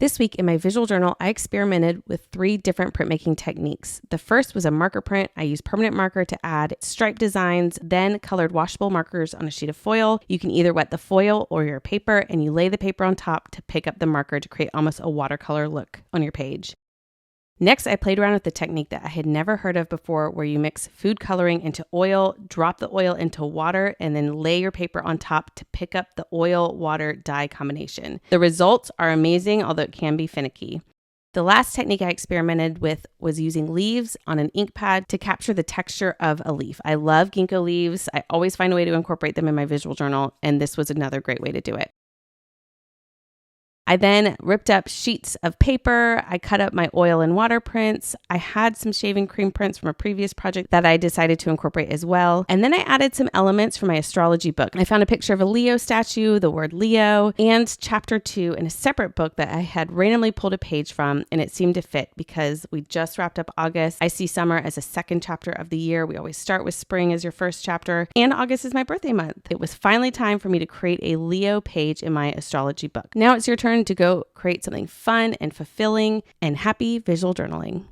This week in my visual journal, I experimented with 3 different printmaking techniques. The first was a marker print. I used permanent marker to add stripe designs, then colored washable markers on a sheet of foil. You can either wet the foil or your paper, and you lay the paper on top to pick up the marker to create almost a watercolor look on your page. Next, I played around with the technique that I had never heard of before, where you mix food coloring into oil, drop the oil into water, and then lay your paper on top to pick up the oil-water dye combination. The results are amazing, although it can be finicky. The last technique I experimented with was using leaves on an ink pad to capture the texture of a leaf. I love ginkgo leaves. I always find a way to incorporate them in my visual journal, and this was another great way to do it. I then ripped up sheets of paper. I cut up my oil and water prints. I had some shaving cream prints from a previous project that I decided to incorporate as well. And then I added some elements from my astrology book. I found a picture of a Leo statue, the word Leo, and chapter 2 in a separate book that I had randomly pulled a page from, and it seemed to fit because we just wrapped up August. I see summer as a second chapter of the year. We always start with spring as your first chapter, and August is my birthday month. It was finally time for me to create a Leo page in my astrology book. Now it's your turn to go create something fun and fulfilling, and happy visual journaling.